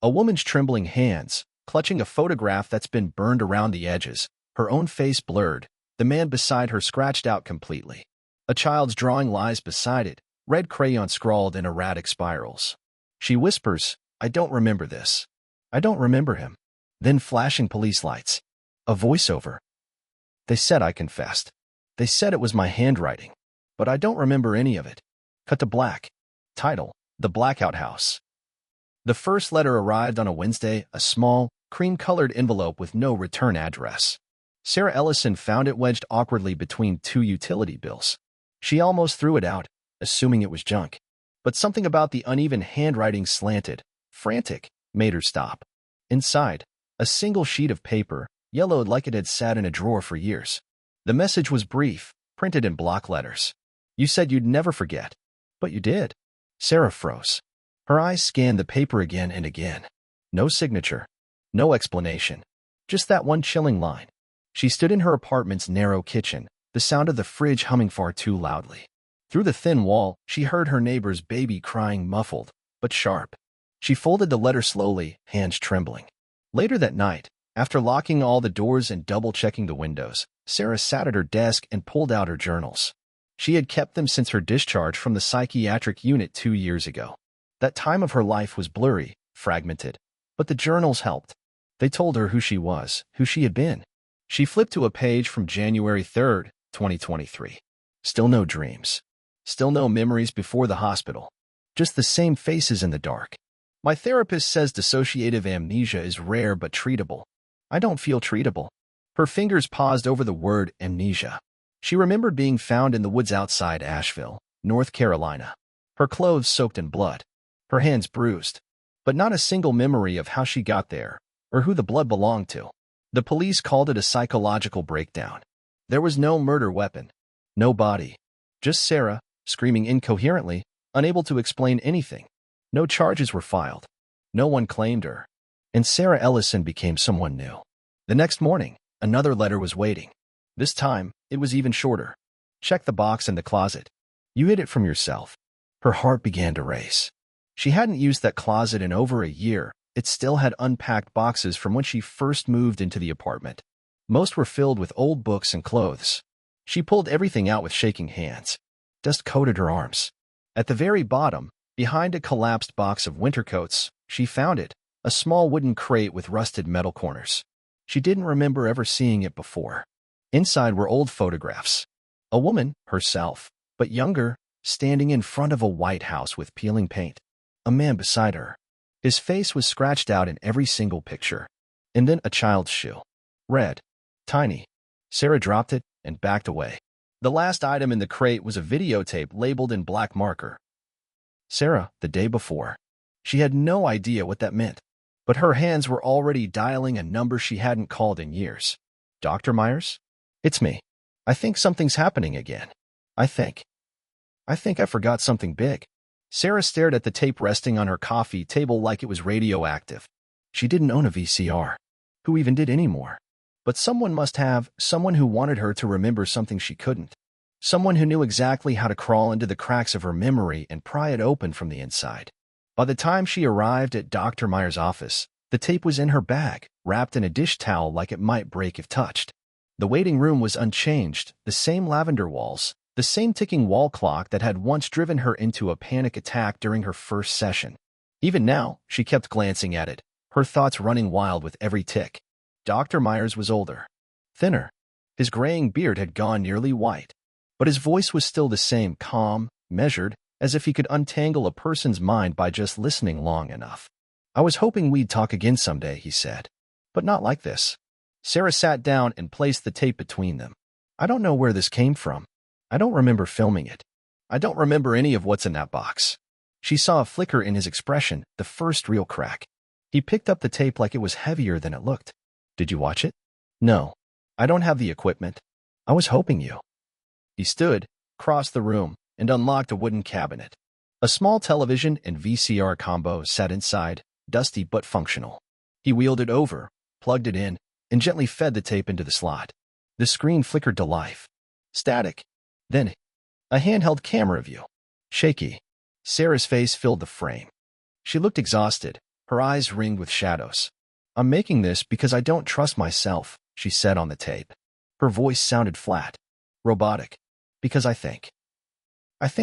A woman's trembling hands, clutching a photograph that's been burned around the edges, her own face blurred, the man beside her scratched out completely. A child's drawing lies beside it, red crayon scrawled in erratic spirals. She whispers, "I don't remember this. I don't remember him." Then flashing police lights. A voiceover. "They said I confessed. They said it was my handwriting. But I don't remember any of it." Cut to black. Title: The Blackout House. The first letter arrived on a Wednesday, a small, cream-colored envelope with no return address. Sarah Ellison found it wedged awkwardly between two utility bills. She almost threw it out, assuming it was junk. But something about the uneven handwriting slanted, frantic, made her stop. Inside, a single sheet of paper, yellowed like it had sat in a drawer for years. The message was brief, printed in block letters. "You said you'd never forget. But you did." Sarah froze. Her eyes scanned the paper again and again. No signature. No explanation. Just that one chilling line. She stood in her apartment's narrow kitchen, the sound of the fridge humming far too loudly. Through the thin wall, she heard her neighbor's baby crying muffled, but sharp. She folded the letter slowly, hands trembling. Later that night, after locking all the doors and double-checking the windows, Sarah sat at her desk and pulled out her journals. She had kept them since her discharge from the psychiatric unit 2 years ago. That time of her life was blurry, fragmented, but the journals helped. They told her who she was, who she had been. She flipped to a page from January 3rd, 2023. Still no dreams. Still no memories before the hospital. Just the same faces in the dark. "My therapist says dissociative amnesia is rare but treatable. I don't feel treatable." Her fingers paused over the word amnesia. She remembered being found in the woods outside Asheville, North Carolina. Her clothes soaked in blood. Her hands bruised. But not a single memory of how she got there, or who the blood belonged to. The police called it a psychological breakdown. There was no murder weapon. No body. Just Sarah, screaming incoherently, unable to explain anything. No charges were filed. No one claimed her. And Sarah Ellison became someone new. The next morning, another letter was waiting. This time, it was even shorter. "Check the box in the closet. You hid it from yourself." Her heart began to race. She hadn't used that closet in over a year. It still had unpacked boxes from when she first moved into the apartment. Most were filled with old books and clothes. She pulled everything out with shaking hands. Dust coated her arms. At the very bottom, behind a collapsed box of winter coats, she found it, a small wooden crate with rusted metal corners. She didn't remember ever seeing it before. Inside were old photographs. A woman, herself, but younger, standing in front of a white house with peeling paint. A man beside her. His face was scratched out in every single picture. And then a child's shoe. Red. Tiny. Sarah dropped it and backed away. The last item in the crate was a videotape labeled in black marker. Sarah, the day before. She had no idea what that meant. But her hands were already dialing a number she hadn't called in years. "Dr. Myers? It's me. I think something's happening again. I think I forgot something big." Sarah stared at the tape resting on her coffee table like it was radioactive. She didn't own a VCR. Who even did anymore? But someone must have, someone who wanted her to remember something she couldn't. Someone who knew exactly how to crawl into the cracks of her memory and pry it open from the inside. By the time she arrived at Dr. Myers' office, the tape was in her bag, wrapped in a dish towel like it might break if touched. The waiting room was unchanged, the same lavender walls, the same ticking wall clock that had once driven her into a panic attack during her first session. Even now, she kept glancing at it, her thoughts running wild with every tick. Dr. Myers was older. Thinner. His graying beard had gone nearly white. But his voice was still the same, calm, measured, as if he could untangle a person's mind by just listening long enough. "I was hoping we'd talk again someday," he said. "But not like this." Sarah sat down and placed the tape between them. "I don't know where this came from. I don't remember filming it. I don't remember any of what's in that box." She saw a flicker in his expression, the first real crack. He picked up the tape like it was heavier than it looked. "Did you watch it?" "No. I don't have the equipment. I was hoping you." He stood, crossed the room, and unlocked a wooden cabinet. A small television and VCR combo sat inside, dusty but functional. He wheeled it over, plugged it in, and gently fed the tape into the slot. The screen flickered to life. Static. Then, a handheld camera view. Shaky. Sarah's face filled the frame. She looked exhausted, Her eyes ringed with shadows. "I'm making this because I don't trust myself," she said on the tape. Her voice sounded flat, robotic. "Because I think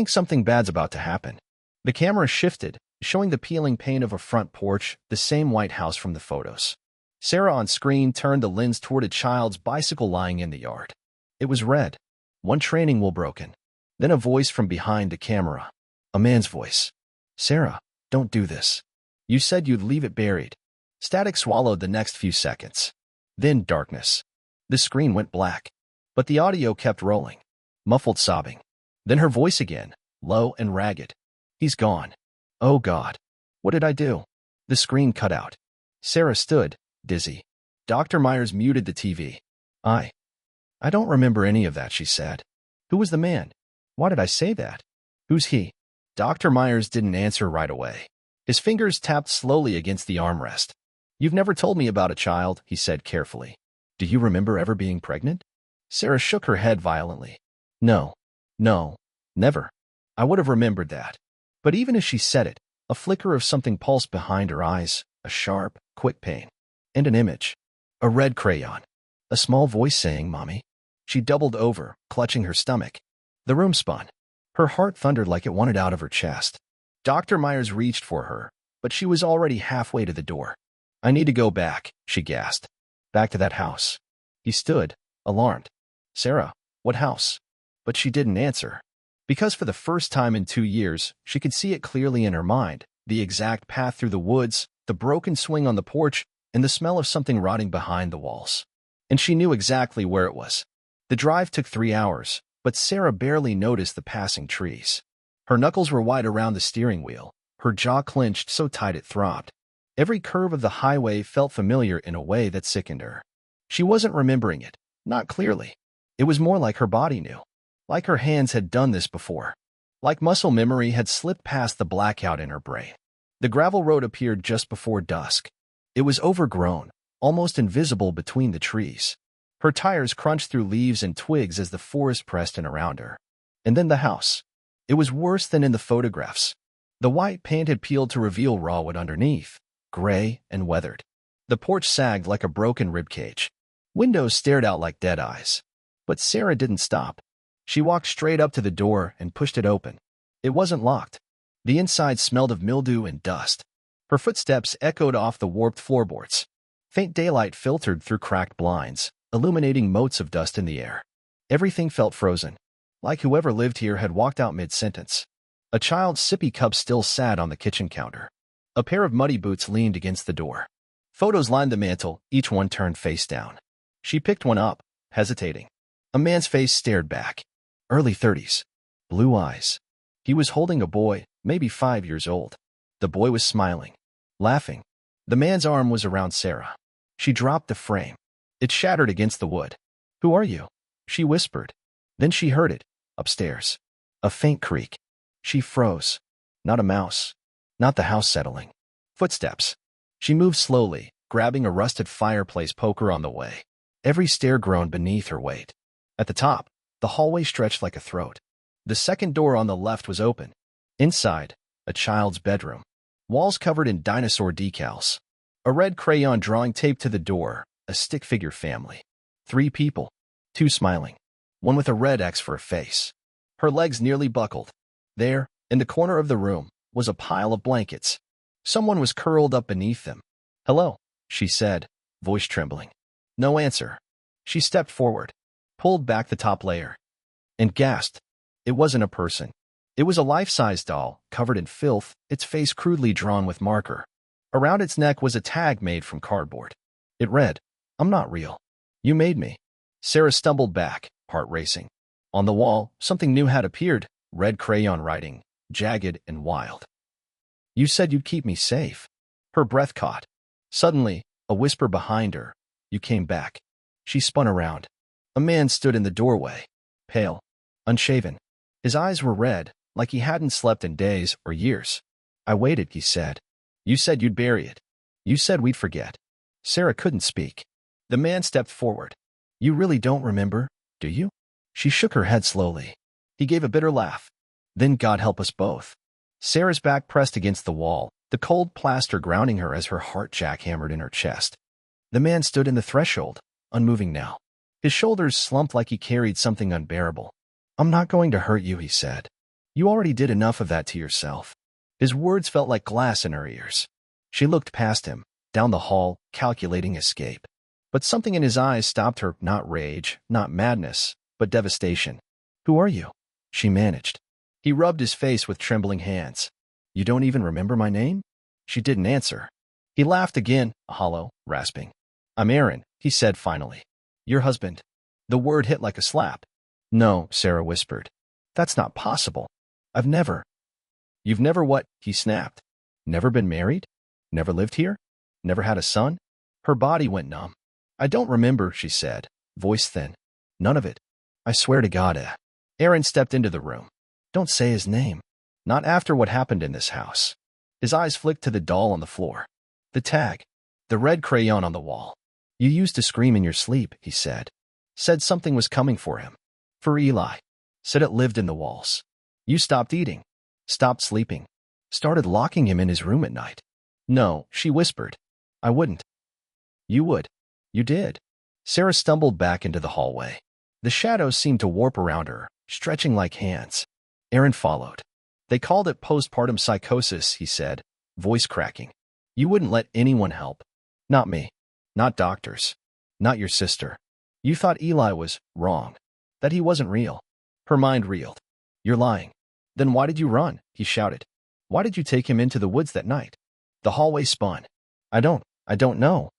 something bad's about to happen." The camera shifted, showing the peeling paint of a front porch, the same White House from the photos. Sarah on screen turned the lens toward a child's bicycle lying in the yard. It was red. One training wheel broken. Then a voice from behind the camera. A man's voice. "Sarah, don't do this. You said you'd leave it buried." Static swallowed the next few seconds. Then darkness. The screen went black. But the audio kept rolling. Muffled sobbing. Then her voice again, low and ragged. "He's gone. Oh God. What did I do?" The screen cut out. Sarah stood, dizzy. Dr. Myers muted the TV. I don't remember any of that," she said. "Who was the man? Why did I say that? Who's he?" Dr. Myers didn't answer right away. His fingers tapped slowly against the armrest. "You've never told me about a child," he said carefully. "Do you remember ever being pregnant?" Sarah shook her head violently. No, never. I would have remembered that." But even as she said it, a flicker of something pulsed behind her eyes, a sharp, quick pain. And an image. A red crayon. A small voice saying, "Mommy." She doubled over, clutching her stomach. The room spun. Her heart thundered like it wanted out of her chest. Dr. Myers reached for her, but she was already halfway to the door. "I need to go back," she gasped. "Back to that house." He stood, alarmed. "Sarah, what house?" But she didn't answer. Because for the first time in 2 years, she could see it clearly in her mind, the exact path through the woods, the broken swing on the porch, and the smell of something rotting behind the walls. And she knew exactly where it was. The drive took 3 hours, but Sarah barely noticed the passing trees. Her knuckles were wide around the steering wheel, her jaw clenched so tight it throbbed. Every curve of the highway felt familiar in a way that sickened her. She wasn't remembering it, not clearly. It was more like her body knew. Like her hands had done this before. Like muscle memory had slipped past the blackout in her brain. The gravel road appeared just before dusk. It was overgrown, almost invisible between the trees. Her tires crunched through leaves and twigs as the forest pressed in around her. And then the house. It was worse than in the photographs. The white paint had peeled to reveal raw wood underneath, gray and weathered. The porch sagged like a broken ribcage. Windows stared out like dead eyes. But Sarah didn't stop. She walked straight up to the door and pushed it open. It wasn't locked. The inside smelled of mildew and dust. Her footsteps echoed off the warped floorboards. Faint daylight filtered through cracked blinds, illuminating motes of dust in the air. Everything felt frozen, like whoever lived here had walked out mid-sentence. A child's sippy cup still sat on the kitchen counter. A pair of muddy boots leaned against the door. Photos lined the mantel, each one turned face down. She picked one up, hesitating. A man's face stared back. Early 30s. Blue eyes. He was holding a boy, maybe 5 years old. The boy was smiling, laughing. The man's arm was around Sarah. She dropped the frame. It shattered against the wood. "Who are you?" she whispered. Then she heard it, upstairs. A faint creak. She froze. Not a mouse. Not the house settling. Footsteps. She moved slowly, grabbing a rusted fireplace poker on the way. Every stair groaned beneath her weight. At the top, the hallway stretched like a throat. The second door on the left was open. Inside, a child's bedroom. Walls covered in dinosaur decals. A red crayon drawing taped to the door, a stick figure family. 3 people. 2 smiling. One with a red X for a face. Her legs nearly buckled. There, in the corner of the room, was a pile of blankets. Someone was curled up beneath them. "Hello," she said, voice trembling. No answer. She stepped forward, pulled back the top layer, and gasped. It wasn't a person. It was a life-size doll, covered in filth, its face crudely drawn with marker. Around its neck was a tag made from cardboard. It read, "I'm not real. You made me." Sarah stumbled back, heart racing. On the wall, something new had appeared, red crayon writing, jagged and wild. "You said you'd keep me safe." Her breath caught. Suddenly, a whisper behind her. "You came back." She spun around. A man stood in the doorway, pale, unshaven. His eyes were red, like he hadn't slept in days or years. "I waited," he said. "You said you'd bury it. You said we'd forget." Sarah couldn't speak. The man stepped forward. "You really don't remember, do you?" She shook her head slowly. He gave a bitter laugh. "Then God help us both." Sarah's back pressed against the wall, the cold plaster grounding her as her heart jackhammered in her chest. The man stood in the threshold, unmoving now. His shoulders slumped like he carried something unbearable. "I'm not going to hurt you," he said. "You already did enough of that to yourself." His words felt like glass in her ears. She looked past him, down the hall, calculating escape. But something in his eyes stopped her, not rage, not madness, but devastation. "Who are you?" she managed. He rubbed his face with trembling hands. "You don't even remember my name?" She didn't answer. He laughed again, hollow, rasping. "I'm Aaron," he said finally. "Your husband." The word hit like a slap. "No," Sarah whispered. "That's not possible. I've never—" "You've never what?" he snapped. "Never been married? Never lived here? Never had a son?" Her body went numb. "I don't remember," she said, voice thin. "None of it. I swear to God." Aaron stepped into the room. "Don't say his name. Not after what happened in this house." His eyes flicked to the doll on the floor. The tag. The red crayon on the wall. "You used to scream in your sleep," he said. Said something was coming for him. For Eli. Said it lived in the walls. You stopped eating. Stopped sleeping. Started locking him in his room at night. "No," she whispered. "I wouldn't." "You would. You did." Sarah stumbled back into the hallway. The shadows seemed to warp around her, stretching like hands. Aaron followed. "They called it postpartum psychosis," he said, voice cracking. "You wouldn't let anyone help. Not me. Not doctors. Not your sister. You thought Eli was wrong. That he wasn't real." Her mind reeled. "You're lying." "Then why did you run?" he shouted. "Why did you take him into the woods that night?" The hallway spun. I don't know."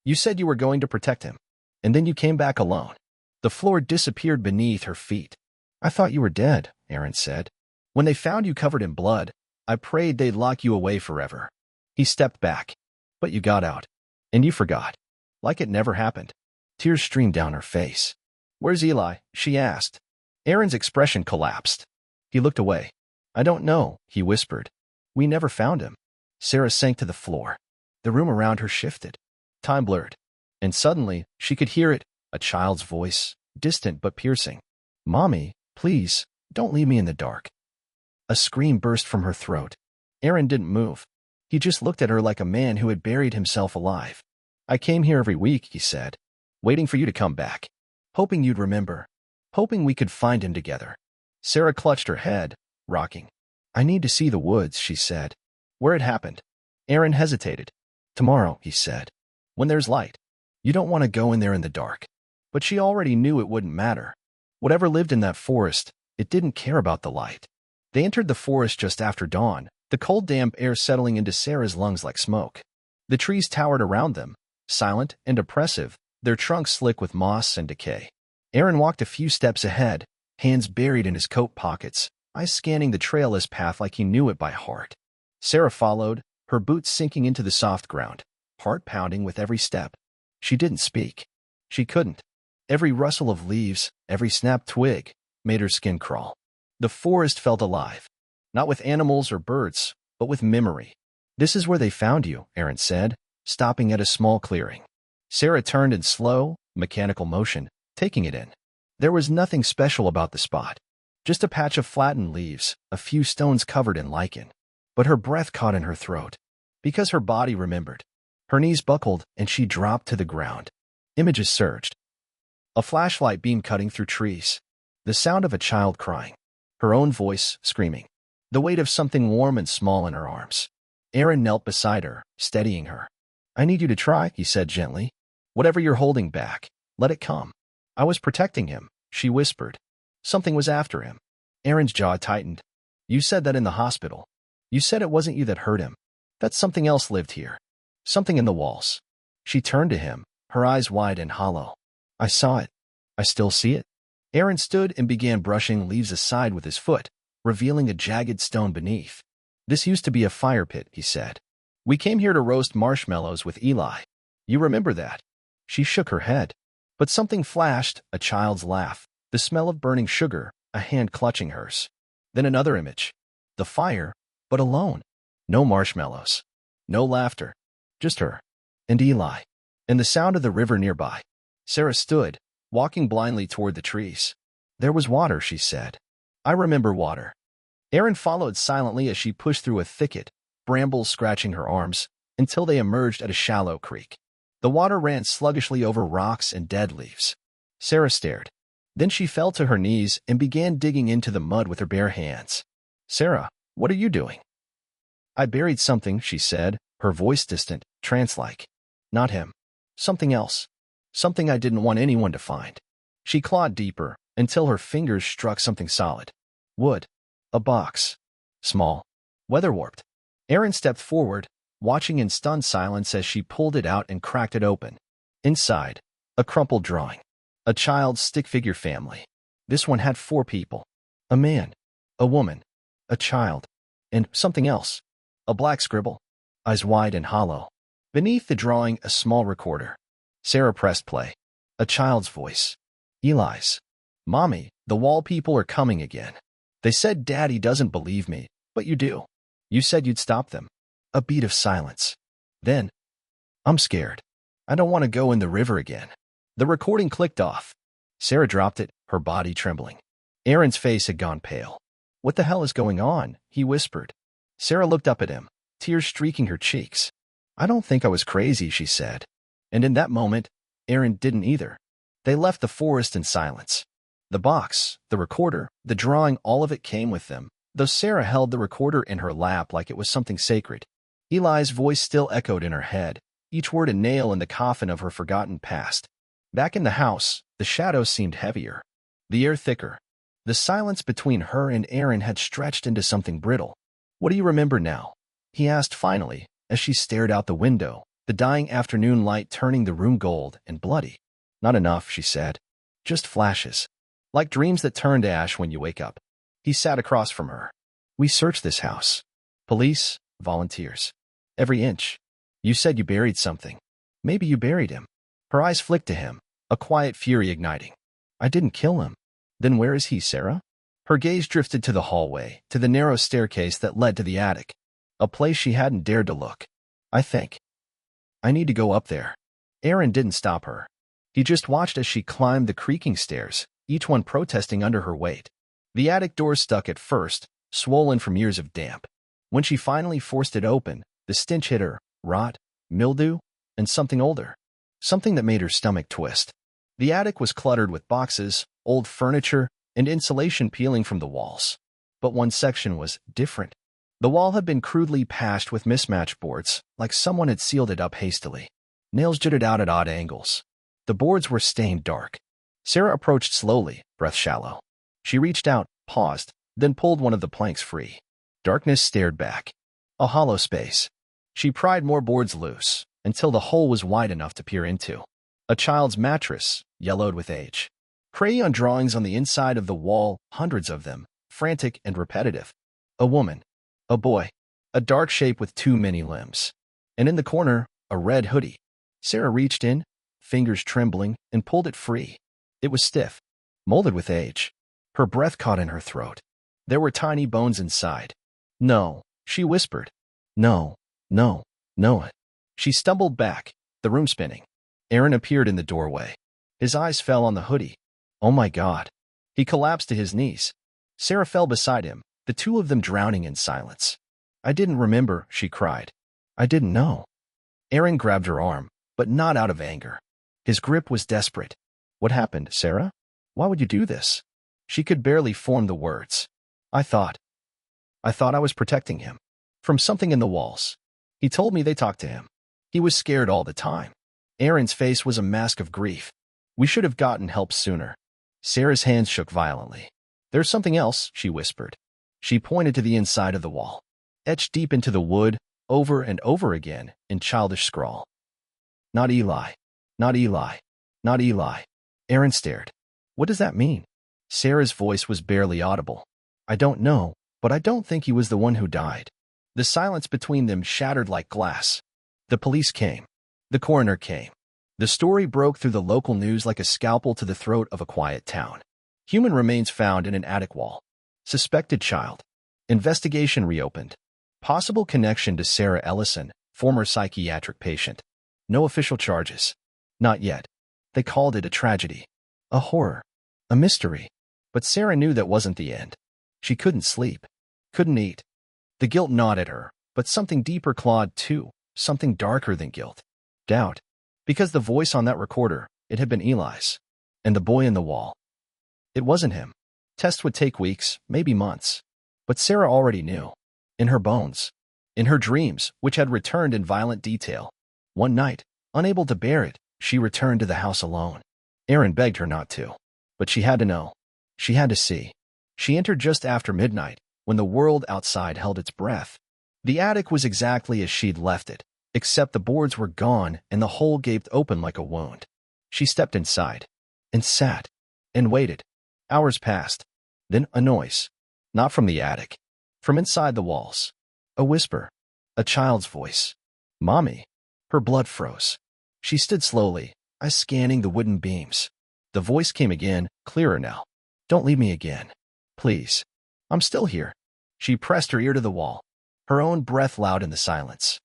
"You said you were going to protect him. And then you came back alone." The floor disappeared beneath her feet. "I thought you were dead," Aaron said. "When they found you covered in blood, I prayed they'd lock you away forever." He stepped back. "But you got out. And you forgot. Like it never happened." Tears streamed down her face. "Where's Eli?" she asked. Aaron's expression collapsed. He looked away. "I don't know," he whispered. "We never found him." Sarah sank to the floor. The room around her shifted. Time blurred. And suddenly, she could hear it, a child's voice, distant but piercing. "Mommy, please, don't leave me in the dark." A scream burst from her throat. Aaron didn't move. He just looked at her like a man who had buried himself alive. "I came here every week," he said, "waiting for you to come back. Hoping you'd remember. Hoping we could find him together." Sarah clutched her head, rocking. "I need to see the woods," she said. "Where it happened." Aaron hesitated. "Tomorrow," he said. "When there's light. You don't want to go in there in the dark." But she already knew it wouldn't matter. Whatever lived in that forest, it didn't care about the light. They entered the forest just after dawn, the cold damp air settling into Sarah's lungs like smoke. The trees towered around them, silent and oppressive, their trunks slick with moss and decay. Aaron walked a few steps ahead, hands buried in his coat pockets, eyes scanning the trailless path like he knew it by heart. Sarah followed, her boots sinking into the soft ground, heart pounding with every step. She didn't speak. She couldn't. Every rustle of leaves, every snapped twig, made her skin crawl. The forest felt alive, not with animals or birds, but with memory. "This is where they found you," Aaron said, stopping at a small clearing. Sarah turned in slow, mechanical motion, taking it in. There was nothing special about the spot. Just a patch of flattened leaves, a few stones covered in lichen. But her breath caught in her throat. Because her body remembered. Her knees buckled, and she dropped to the ground. Images surged. A flashlight beam cutting through trees. The sound of a child crying. Her own voice screaming. The weight of something warm and small in her arms. Aaron knelt beside her, steadying her. "I need you to try," he said gently. "Whatever you're holding back, let it come." "I was protecting him," she whispered. "Something was after him." Aaron's jaw tightened. "You said that in the hospital. You said it wasn't you that hurt him. That something else lived here. Something in the walls." She turned to him, her eyes wide and hollow. "I saw it. I still see it." Aaron stood and began brushing leaves aside with his foot, revealing a jagged stone beneath. "This used to be a fire pit," he said. "We came here to roast marshmallows with Eli. You remember that?" She shook her head. But something flashed, a child's laugh, the smell of burning sugar, a hand clutching hers. Then another image. The fire, but alone. No marshmallows. No laughter. Just her. And Eli. And the sound of the river nearby. Sarah stood, walking blindly toward the trees. "There was water," she said. "I remember water." Aaron followed silently as she pushed through a thicket, brambles scratching her arms, until they emerged at a shallow creek. The water ran sluggishly over rocks and dead leaves. Sarah stared. Then she fell to her knees and began digging into the mud with her bare hands. "Sarah, what are you doing?" "I buried something," she said, her voice distant, trance-like. "Not him. Something else. Something I didn't want anyone to find." She clawed deeper, until her fingers struck something solid. Wood. A box. Small. Weather-warped. Erin stepped forward, watching in stunned silence as she pulled it out and cracked it open. Inside, a crumpled drawing. A child's stick-figure family. This one had 4 people. A man. A woman. A child. And something else. A black scribble. Eyes wide and hollow. Beneath the drawing, a small recorder. Sarah pressed play. A child's voice. Eli's. "Mommy, the wall people are coming again. They said Daddy doesn't believe me, but you do. You said you'd stop them." A beat of silence. Then, "I'm scared. I don't want to go in the river again." The recording clicked off. Sarah dropped it, her body trembling. Erin's face had gone pale. "What the hell is going on?" he whispered. Sarah looked up at him, tears streaking her cheeks. "I don't think I was crazy," she said. And in that moment, Erin didn't either. They left the forest in silence. The box, the recorder, the drawing, all of it came with them, though Sarah held the recorder in her lap like it was something sacred. Eli's voice still echoed in her head, each word a nail in the coffin of her forgotten past. Back in the house, the shadows seemed heavier, the air thicker. The silence between her and Erin had stretched into something brittle. "What do you remember now?" he asked finally, as she stared out the window, the dying afternoon light turning the room gold and bloody. "Not enough," she said. "Just flashes. Like dreams that turn to ash when you wake up." He sat across from her. "We searched this house. Police, volunteers. Every inch. You said you buried something. Maybe you buried him." Her eyes flicked to him, a quiet fury igniting. "I didn't kill him. Then where is he, Sarah?" Her gaze drifted to the hallway, to the narrow staircase that led to the attic, a place she hadn't dared to look. "I think I need to go up there." Erin didn't stop her. He just watched as she climbed the creaking stairs, each one protesting under her weight. The attic door stuck at first, swollen from years of damp. When she finally forced it open, the stench hit her: rot, mildew, and something older. Something that made her stomach twist. The attic was cluttered with boxes, old furniture, and insulation peeling from the walls. But one section was different. The wall had been crudely patched with mismatched boards, like someone had sealed it up hastily. Nails jutted out at odd angles. The boards were stained dark. Sarah approached slowly, breath shallow. She reached out, paused, then pulled one of the planks free. Darkness stared back. A hollow space. She pried more boards loose, until the hole was wide enough to peer into. A child's mattress, yellowed with age. Crayon drawings on the inside of the wall, hundreds of them, frantic and repetitive. A woman. A boy. A dark shape with too many limbs. And in the corner, a red hoodie. Sarah reached in, fingers trembling, and pulled it free. It was stiff, molded with age. Her breath caught in her throat. There were tiny bones inside. "No," she whispered. "No, no, no." She stumbled back, the room spinning. Erin appeared in the doorway. His eyes fell on the hoodie. "Oh my God." He collapsed to his knees. Sarah fell beside him, the two of them drowning in silence. "I didn't remember," she cried. "I didn't know." Erin grabbed her arm, but not out of anger. His grip was desperate. "What happened, Sarah? Why would you do this?" She could barely form the words. I thought I was protecting him. From something in the walls." He told me they talked to him. He was scared all the time. Erin's face was a mask of grief. "We should have gotten help sooner." Sarah's hands shook violently. "There's something else," she whispered. She pointed to the inside of the wall, etched deep into the wood, over and over again, in childish scrawl. "Not Eli. Not Eli. Not Eli." Erin stared. "What does that mean?" Sarah's voice was barely audible. "I don't know, but I don't think he was the one who died." The silence between them shattered like glass. The police came. The coroner came. The story broke through the local news like a scalpel to the throat of a quiet town. Human remains found in an attic wall. Suspected child. Investigation reopened. Possible connection to Sarah Ellison, former psychiatric patient. No official charges. Not yet. They called it a tragedy. A horror. A mystery. But Sarah knew that wasn't the end. She couldn't sleep. Couldn't eat. The guilt gnawed at her, But something deeper clawed too, something darker than guilt. Doubt. Because the voice on that recorder, it had been Eli's. And the boy in the wall. It wasn't him. Tests would take weeks, maybe months. But Sarah already knew. In her bones. In her dreams, which had returned in violent detail. One night, unable to bear it, she returned to the house alone. Aaron begged her not to. But she had to know. She had to see. She entered just after midnight, when the world outside held its breath. The attic was exactly as she'd left it, except the boards were gone and the hole gaped open like a wound. She stepped inside. And sat. And waited. Hours passed. Then a noise. Not from the attic. From inside the walls. A whisper. A child's voice. Mommy. Her blood froze. She stood slowly, eyes scanning the wooden beams. The voice came again, clearer now. Don't leave me again. Please. I'm still here. She pressed her ear to the wall. Her own breath loud in the silence.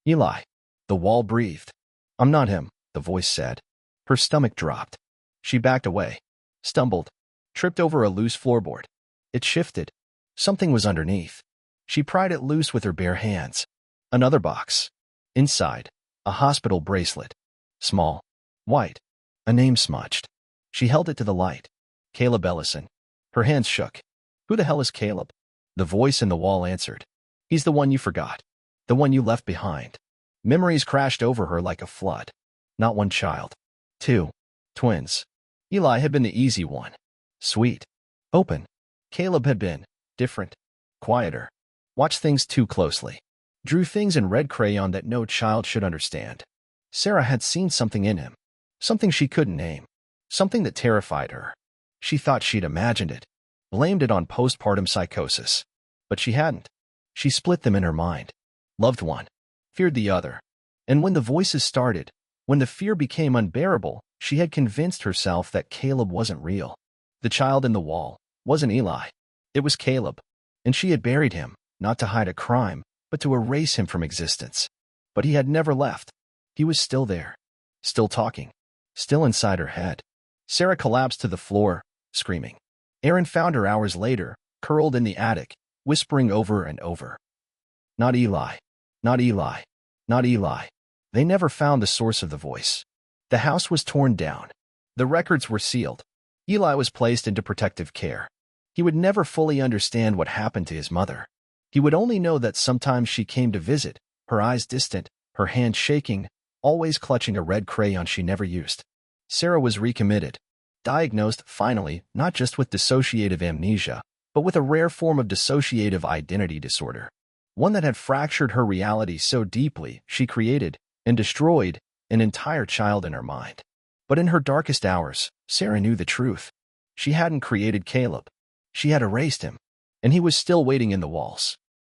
Eli. The wall breathed. I'm not him, the voice said. Her stomach dropped. She backed away. Stumbled. Tripped over a loose floorboard. It shifted. Something was underneath. She pried it loose with her bare hands. Another box. Inside, a hospital bracelet. Small. White. A name smudged. She held it to the light. Caleb Ellison. Her hands shook. Who the hell is Caleb? The voice in the wall answered. He's the one you forgot. The one you left behind. Memories crashed over her like a flood. Not one child. Two. Twins. Eli had been the easy one. Sweet. Open. Caleb had been different. Quieter. Watched things too closely. Drew things in red crayon that no child should understand. Sarah had seen something in him. Something she couldn't name. Something that terrified her. She thought she'd imagined it. Blamed it on postpartum psychosis. But she hadn't. She split them in her mind. Loved one. Feared the other. And when the voices started, when the fear became unbearable, she had convinced herself that Caleb wasn't real. The child in the wall wasn't Eli. It was Caleb. And she had buried him, not to hide a crime, but to erase him from existence. But he had never left. He was still there. Still talking. Still inside her head. Sarah collapsed to the floor, screaming. Aaron found her hours later, curled in the attic, whispering over and over. Not Eli. Not Eli. Not Eli. They never found the source of the voice. The house was torn down. The records were sealed. Eli was placed into protective care. He would never fully understand what happened to his mother. He would only know that sometimes she came to visit, her eyes distant, her hand shaking, always clutching a red crayon she never used. Sarah was recommitted. Diagnosed, finally, not just with dissociative amnesia, but with a rare form of dissociative identity disorder. One that had fractured her reality so deeply she created and destroyed an entire child in her mind. But in her darkest hours, Sarah knew the truth. She hadn't created Caleb. She had erased him. And he was still waiting in the walls.